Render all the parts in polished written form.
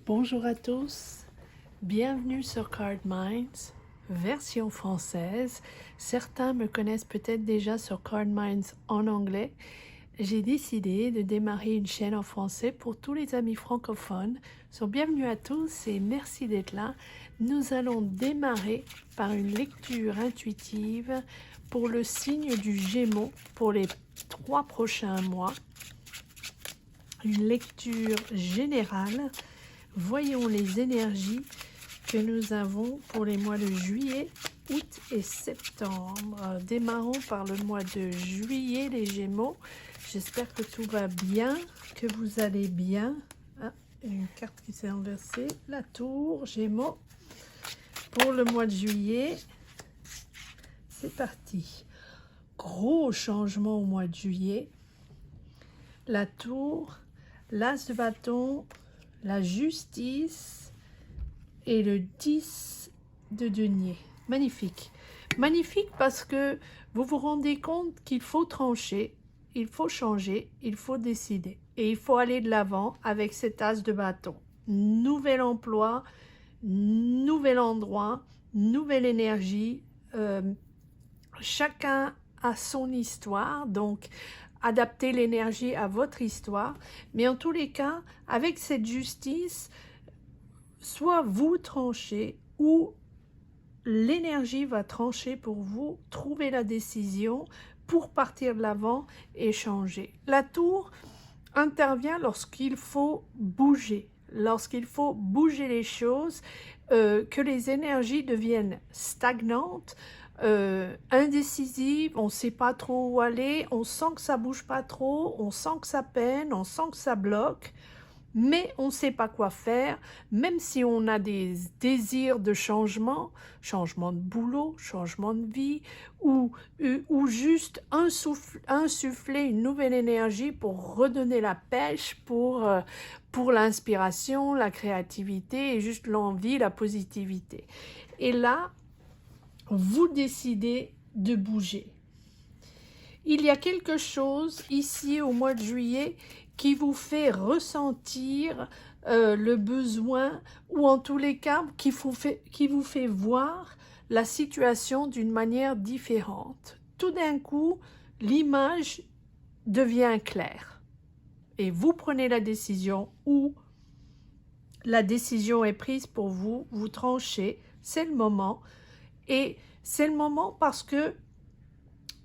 Bonjour à tous, bienvenue sur Card Minds, version française. Certains me connaissent peut-être déjà sur Card Minds en anglais. J'ai décidé de démarrer une chaîne en français pour tous les amis francophones. Bienvenue à tous et merci d'être là. Nous allons démarrer par une lecture intuitive pour le signe du Gémeaux pour les 3 prochains mois. Une lecture générale. Voyons les énergies que nous avons pour les mois de juillet, août et septembre. Démarrons par le mois de juillet, les Gémeaux. J'espère que tout va bien, que vous allez bien. Ah, une carte qui s'est inversée. La tour, Gémeaux. Pour le mois de juillet, c'est parti. Gros changement au mois de juillet. La tour, l'as de bâton, la justice et le 10 de denier. Magnifique. Magnifique parce que vous vous rendez compte qu'il faut trancher, il faut changer, il faut décider. Et il faut aller de l'avant avec cet as de bâton. Nouvel emploi, nouvel endroit, nouvelle énergie. Chacun a son histoire, donc adapter l'énergie à votre histoire, mais en tous les cas, avec cette justice, soit vous tranchez ou l'énergie va trancher pour vous, trouver la décision pour partir de l'avant et changer. La tour intervient lorsqu'il faut bouger les choses, que les énergies deviennent stagnantes, indécisive, on ne sait pas trop où aller, on sent que ça bouge pas trop, on sent que ça peine, on sent que ça bloque, mais on ne sait pas quoi faire, même si on a des désirs de changement, changement de boulot, changement de vie, ou juste insuffler une nouvelle énergie pour redonner la pêche, pour l'inspiration, la créativité et juste l'envie, la positivité. Et là, vous décidez de bouger. Il y a quelque chose ici au mois de juillet qui vous fait ressentir le besoin, ou en tous les cas qui vous fait voir la situation d'une manière différente. Tout d'un coup, l'image devient claire et vous prenez la décision, ou la décision est prise pour vous, vous tranchez, c'est le moment. Et c'est le moment parce que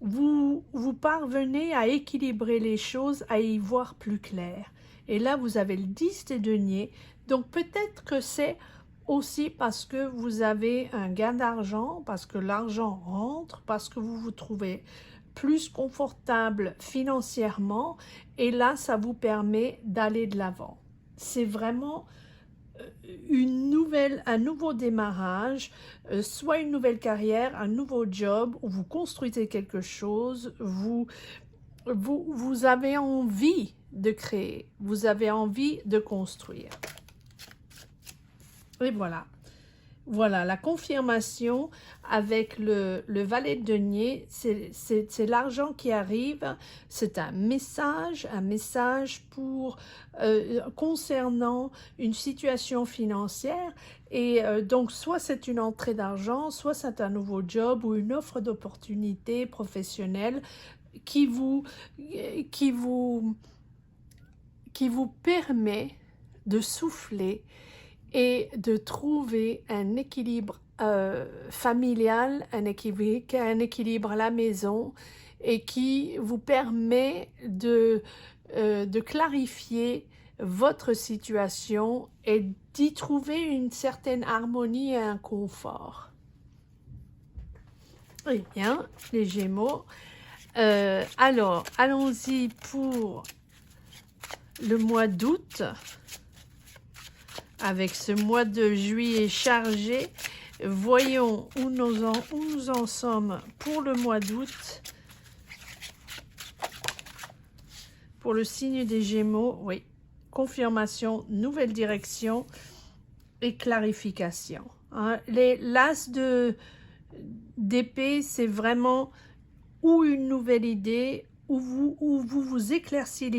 vous parvenez à équilibrer les choses, à y voir plus clair. Et là, vous avez le 10 de denier. Donc, peut-être que c'est aussi parce que vous avez un gain d'argent, parce que l'argent rentre, parce que vous vous trouvez plus confortable financièrement. Et là, ça vous permet d'aller de l'avant. C'est vraiment un nouveau démarrage, soit une nouvelle carrière, un nouveau job, où vous construisez quelque chose, vous avez envie de créer, vous avez envie de construire. Et voilà. Voilà, la confirmation avec le valet de denier, c'est l'argent qui arrive, c'est un message pour concernant une situation financière, et donc soit c'est une entrée d'argent, soit c'est un nouveau job ou une offre d'opportunité professionnelle qui vous permet de souffler et de trouver un équilibre familial, un équilibre à la maison, et qui vous permet de clarifier votre situation et d'y trouver une certaine harmonie et un confort. Eh bien, les Gémeaux, alors, allons-y pour le mois d'août. Avec ce mois de juillet chargé, voyons où nous en sommes pour le mois d'août. Pour le signe des Gémeaux, oui, confirmation, nouvelle direction et clarification. Hein. L'as d'épée, c'est vraiment ou une nouvelle idée, où vous éclaircissez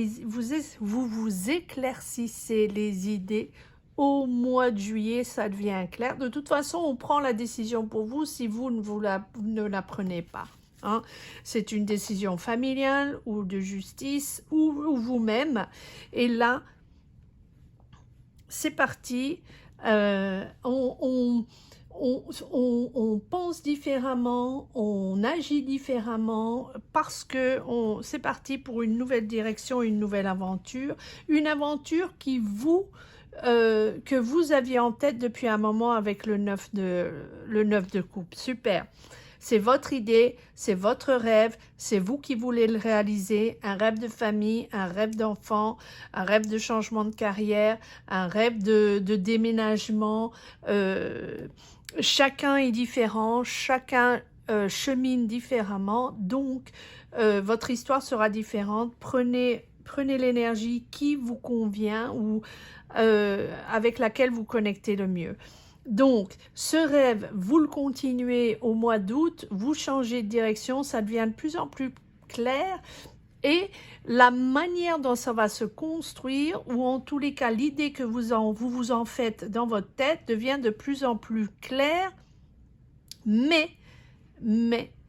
les idées, au mois de juillet, ça devient clair. De toute façon, on prend la décision pour vous si vous ne la prenez pas. Hein. C'est une décision familiale ou de justice ou vous-même. Et là, c'est parti. On pense différemment, on agit différemment parce que c'est parti pour une nouvelle direction, une nouvelle aventure. Une aventure que vous aviez en tête depuis un moment avec le 9 de coupe. Super. C'est votre idée, c'est votre rêve, c'est vous qui voulez le réaliser, un rêve de famille, un rêve d'enfant, un rêve de changement de carrière, un rêve de déménagement. Chacun est différent, chacun chemine différemment, donc votre histoire sera différente. Prenez l'énergie qui vous convient ou avec laquelle vous connectez le mieux. Donc, ce rêve, vous le continuez au mois d'août, vous changez de direction, ça devient de plus en plus clair et la manière dont ça va se construire, ou en tous les cas, l'idée que vous vous en faites dans votre tête devient de plus en plus claire, mais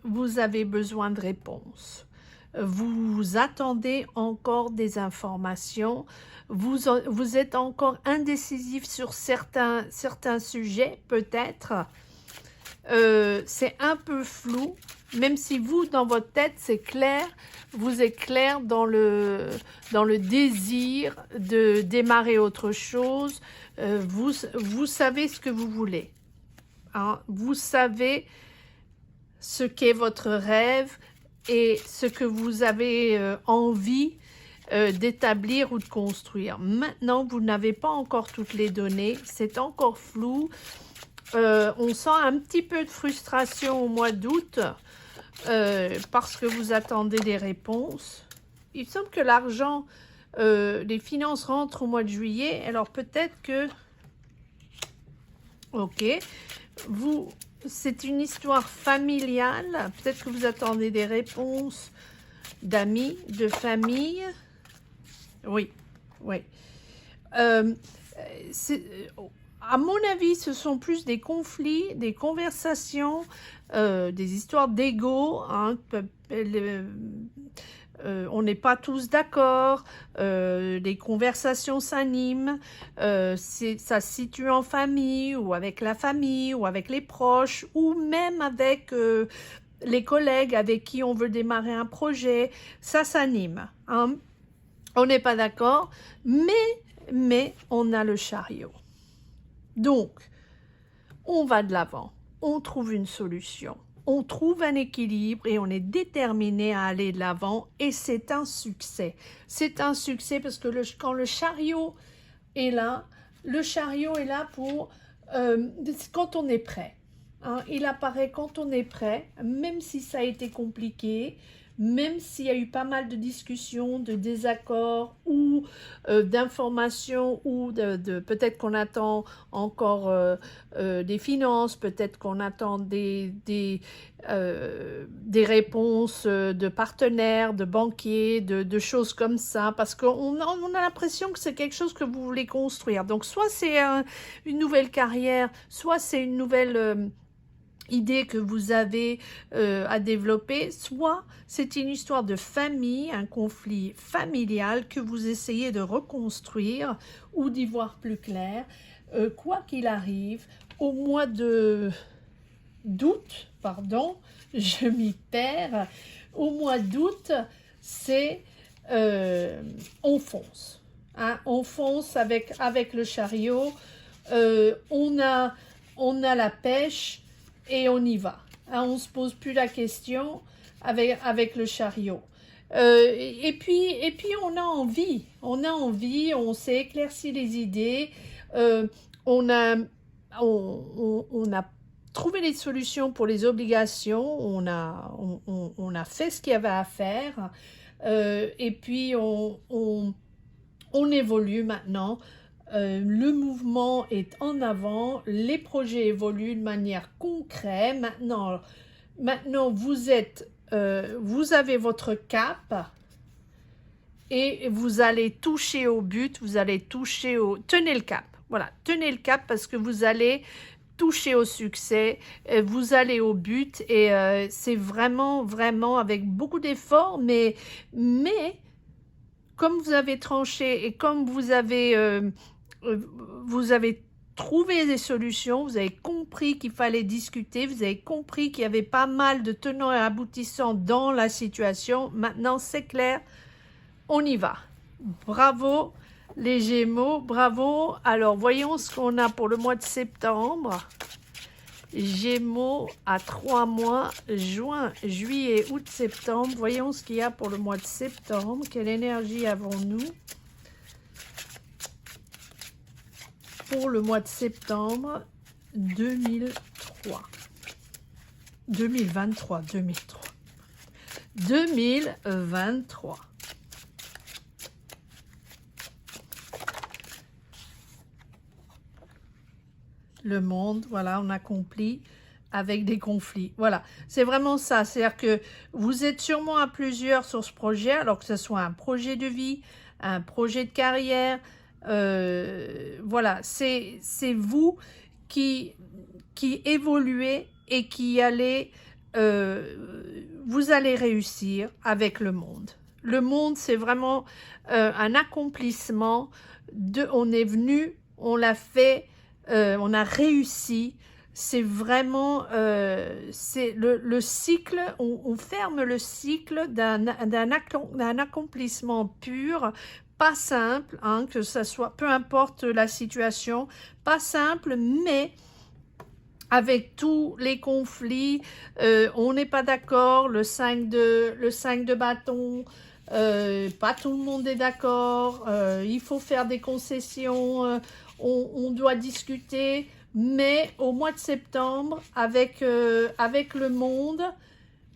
vous avez besoin de réponses. Vous attendez encore des informations, vous êtes encore indécisif sur certains sujets, peut-être. C'est un peu flou, même si vous, dans votre tête, c'est clair, vous êtes clair dans le désir de démarrer autre chose, vous savez ce que vous voulez. Hein? Vous savez ce qu'est votre rêve, et ce que vous avez envie d'établir ou de construire. Maintenant, vous n'avez pas encore toutes les données, c'est encore flou. On sent un petit peu de frustration au mois d'août parce que vous attendez des réponses. Il semble que l'argent, les finances rentrent au mois de juillet, alors peut-être que... Ok, c'est une histoire familiale, peut-être que vous attendez des réponses d'amis, de famille. Oui. À mon avis, ce sont plus des conflits, des conversations, des histoires d'ego. Hein, on n'est pas tous d'accord, les conversations s'animent, ça se situe en famille ou avec la famille ou avec les proches ou même avec les collègues avec qui on veut démarrer un projet, ça s'anime. Hein. On n'est pas d'accord, mais on a le chariot. Donc, on va de l'avant, on trouve une solution. On trouve un équilibre et on est déterminé à aller de l'avant et c'est un succès. C'est un succès parce que quand le chariot est là, pour quand on est prêt. Hein, il apparaît quand on est prêt, même si ça a été compliqué, même s'il y a eu pas mal de discussions, de désaccords ou d'informations ou peut-être qu'on attend encore des finances, peut-être qu'on attend des réponses de partenaires, de banquiers, de choses comme ça, parce qu'on a l'impression que c'est quelque chose que vous voulez construire. Donc soit c'est une nouvelle carrière, soit c'est une nouvelle... idée que vous avez à développer, soit c'est une histoire de famille, un conflit familial que vous essayez de reconstruire ou d'y voir plus clair. Quoi qu'il arrive, au mois d'août, pardon, je m'y perds, au mois d'août, c'est on fonce. Hein, on fonce avec le chariot, on a la pêche, et on y va. Hein, on ne se pose plus la question avec le chariot. Et puis on a envie, on s'est éclairci les idées, on a trouvé les solutions pour les obligations, on a fait ce qu'il y avait à faire, et puis on évolue maintenant. Le mouvement est en avant, les projets évoluent de manière concrète. Maintenant vous avez votre cap et vous allez toucher au but, tenez le cap. Voilà, tenez le cap parce que vous allez toucher au succès, vous allez au but et c'est vraiment, vraiment avec beaucoup d'efforts, mais comme vous avez tranché et comme vous avez trouvé des solutions, vous avez compris qu'il fallait discuter, vous avez compris qu'il y avait pas mal de tenants et aboutissants dans la situation. Maintenant, c'est clair, on y va. Bravo les Gémeaux, bravo. Alors, voyons ce qu'on a pour le mois de septembre. Gémeaux à 3 mois, juin, juillet, août, septembre. Voyons ce qu'il y a pour le mois de septembre. Quelle énergie avons-nous pour le mois de septembre 2023. 2023. 2023. Le monde, voilà, on accomplit avec des conflits. Voilà, c'est vraiment ça. C'est-à-dire que vous êtes sûrement à plusieurs sur ce projet, alors que ce soit un projet de vie, un projet de carrière. Voilà, c'est vous qui évoluez et qui allez, vous allez réussir avec le monde. Le monde, c'est vraiment un accomplissement. On est venu, on l'a fait, on a réussi. C'est vraiment c'est le cycle, on ferme le cycle d'un accomplissement pur, pas simple, hein, que ça soit, peu importe la situation, pas simple, mais avec tous les conflits, on n'est pas d'accord, le 5 de bâton, pas tout le monde est d'accord, il faut faire des concessions, on doit discuter, mais au mois de septembre, avec le monde,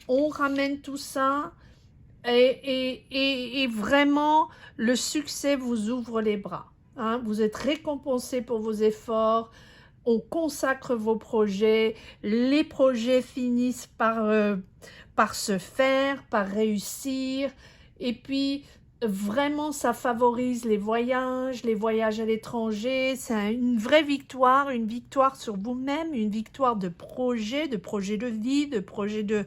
on ramène tout ça et vraiment, le succès vous ouvre les bras. Hein, vous êtes récompensé pour vos efforts, on consacre vos projets, les projets finissent par se faire, par réussir, et puis vraiment ça favorise les voyages à l'étranger, c'est une vraie victoire, une victoire sur vous-même, une victoire de projet de vie, de projet de...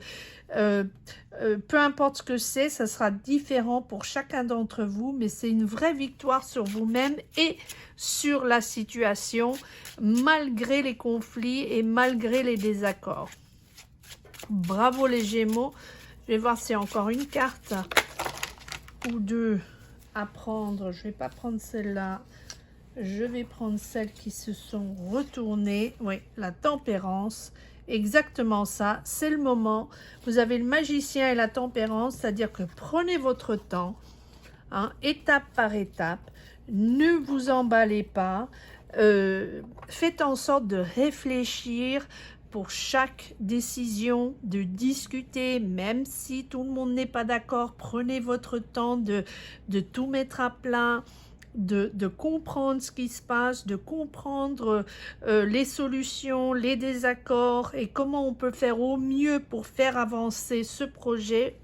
peu importe ce que c'est, ça sera différent pour chacun d'entre vous, mais c'est une vraie victoire sur vous-même et sur la situation, malgré les conflits et malgré les désaccords. Bravo les Gémeaux. Je vais voir s'il y a encore une carte ou deux à prendre. Je ne vais pas prendre celle-là. Je vais prendre celles qui se sont retournées. Oui, la tempérance. Exactement ça, c'est le moment. Vous avez le magicien et la tempérance, c'est-à-dire que prenez votre temps, hein, étape par étape. Ne vous emballez pas. Faites en sorte de réfléchir pour chaque décision, de discuter, même si tout le monde n'est pas d'accord. Prenez votre temps de tout mettre à plat. De comprendre ce qui se passe, de comprendre les solutions, les désaccords et comment on peut faire au mieux pour faire avancer ce projet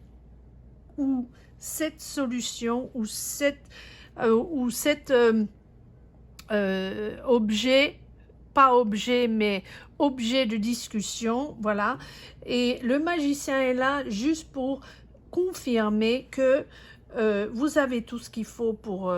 ou cette solution ou cet objet, pas objet mais objet de discussion, voilà. Et le magicien est là juste pour confirmer que vous avez tout ce qu'il faut pour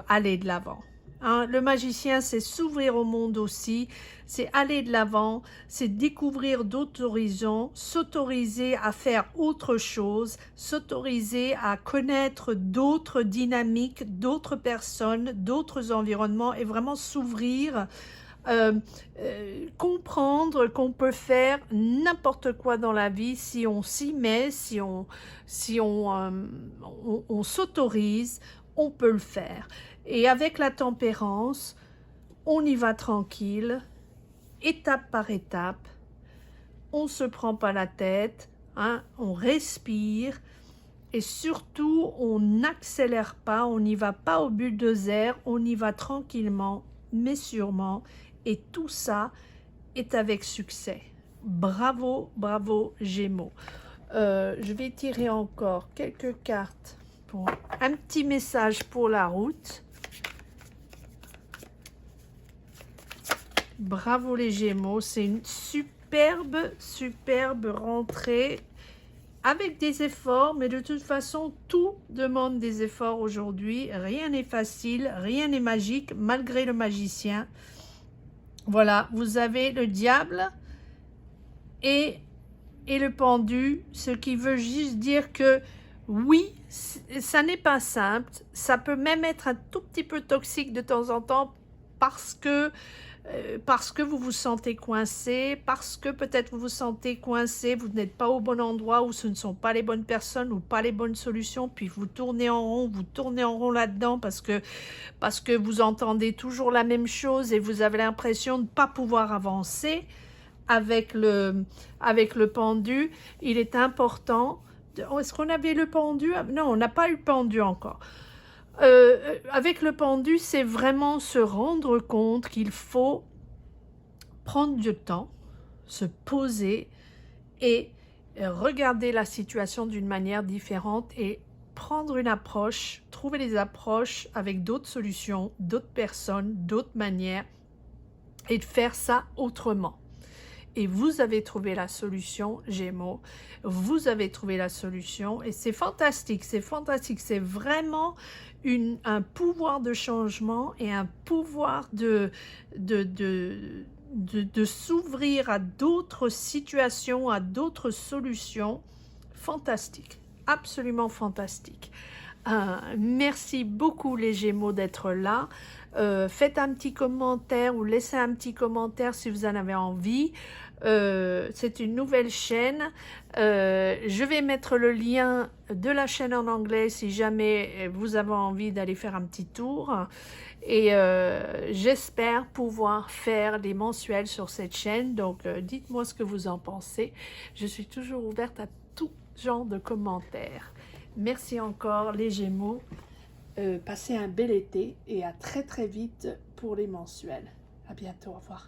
aller de l'avant. Hein, le magicien, c'est s'ouvrir au monde aussi, c'est aller de l'avant, c'est découvrir d'autres horizons, s'autoriser à faire autre chose, s'autoriser à connaître d'autres dynamiques, d'autres personnes, d'autres environnements et vraiment s'ouvrir, comprendre qu'on peut faire n'importe quoi dans la vie si on s'y met, si on s'autorise, on peut le faire. Et avec la tempérance, on y va tranquille, étape par étape, on ne se prend pas la tête, hein, on respire et surtout on n'accélère pas, on n'y va pas au bulldozer, on y va tranquillement mais sûrement et tout ça est avec succès. Bravo, bravo Gémeaux. Je vais tirer encore quelques cartes pour un petit message pour la route. Bravo les Gémeaux, c'est une superbe rentrée avec des efforts, mais de toute façon, tout demande des efforts aujourd'hui. Rien n'est facile, rien n'est magique, malgré le magicien. Voilà, vous avez le diable et le pendu, ce qui veut juste dire que oui, ça n'est pas simple, ça peut même être un tout petit peu toxique de temps en temps parce que vous vous sentez coincé, parce que peut-être vous vous sentez coincé, vous n'êtes pas au bon endroit, ou ce ne sont pas les bonnes personnes, ou pas les bonnes solutions, puis vous tournez en rond là-dedans parce que vous entendez toujours la même chose et vous avez l'impression de ne pas pouvoir avancer. Avec le pendu, il est important. Est-ce qu'on avait le pendu? Non, on n'a pas eu le pendu encore. Avec le pendu, c'est vraiment se rendre compte qu'il faut prendre du temps, se poser et regarder la situation d'une manière différente et prendre une approche, trouver des approches avec d'autres solutions, d'autres personnes, d'autres manières et de faire ça autrement. Et vous avez trouvé la solution, Gémeaux. Vous avez trouvé la solution et c'est fantastique, c'est vraiment un pouvoir de changement et un pouvoir de s'ouvrir à d'autres situations, à d'autres solutions. Fantastique, absolument fantastique. Merci beaucoup les Gémeaux d'être là. Faites un petit commentaire ou laissez un petit commentaire si vous en avez envie. C'est une nouvelle chaîne. Je vais mettre le lien de la chaîne en anglais si jamais vous avez envie d'aller faire un petit tour. Et j'espère pouvoir faire des mensuels sur cette chaîne. Donc dites-moi ce que vous en pensez. Je suis toujours ouverte à tout genre de commentaires. Merci encore les Gémeaux. Passez un bel été et à très vite pour les mensuels. À bientôt, au revoir.